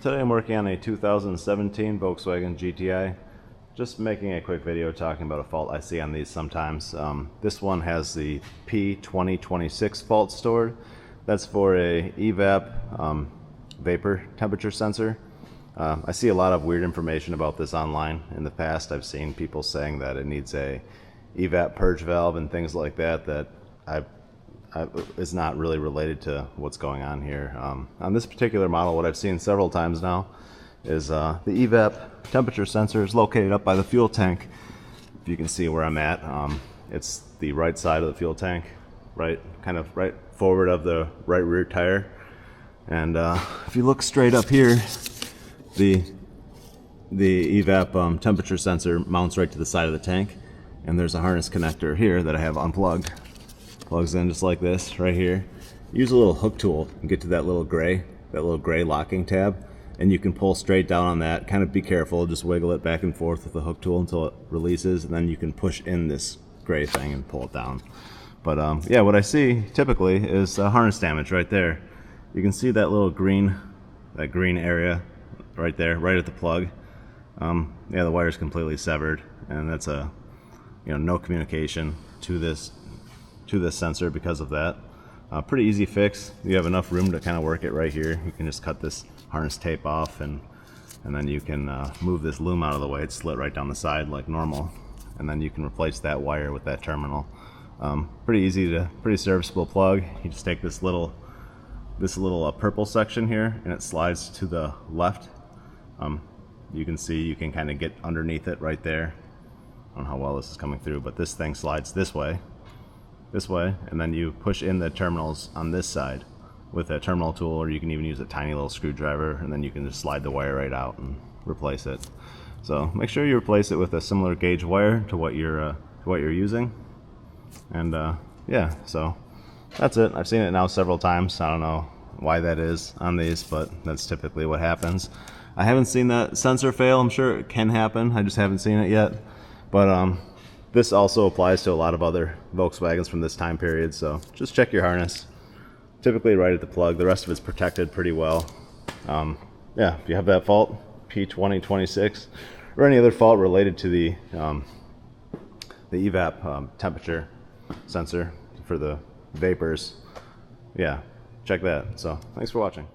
today I'm working on a 2017 Volkswagen GTI. Just making a quick video talking about a fault I see on these sometimes. This one has the P2026 fault stored. That's for a Evap vapor temperature sensor. I see a lot of weird information about this online. In the past I've seen people saying that it needs a Evap purge valve and things like that is not really related to what's going on here. On this particular model, what I've seen several times now is the Evap temperature sensor is located up by the fuel tank. If you can see where I'm at, it's the right side of the fuel tank, kind of right forward of the right rear tire. And if you look straight up here, the Evap temperature sensor mounts right to the side of the tank, and there's a harness connector here that I have unplugged. Plugs in just like this right here. Use a little hook tool and get to that little gray locking tab, and you can pull straight down on that. Kind of be careful, just wiggle it back and forth with the hook tool until it releases, and then you can push in this gray thing and pull it down. But yeah, what I see typically is harness damage right there. You can see that little green area right there, right at the plug. Yeah, the wire's completely severed, and that's no communication to this sensor because of that. Pretty easy fix. You have enough room to kind of work it right here. You can just cut this harness tape off, and then you can move this loom out of the way. It's slit right down the side like normal, and then you can replace that wire with that terminal. Pretty serviceable plug. You just take this little purple section here, and it slides to the left. You can see you can kind of get underneath it right there. I don't know how well this is coming through, but this thing slides this way, and then you push in the terminals on this side with a terminal tool, or you can even use a tiny little screwdriver, and then you can just slide the wire right out and replace it. So make sure you replace it with a similar gauge wire to what you're using. And yeah, so that's it. I've seen it now several times. I don't know why that is on these, but that's typically what happens. I haven't seen that sensor fail. I'm sure it can happen, I just haven't seen it yet. But this also applies to a lot of other Volkswagens from this time period, so just check your harness. Typically right at the plug. The rest of it's protected pretty well. Yeah, if you have that fault, P2026, or any other fault related to the Evap temperature sensor for the vapors, yeah, check that. So thanks for watching.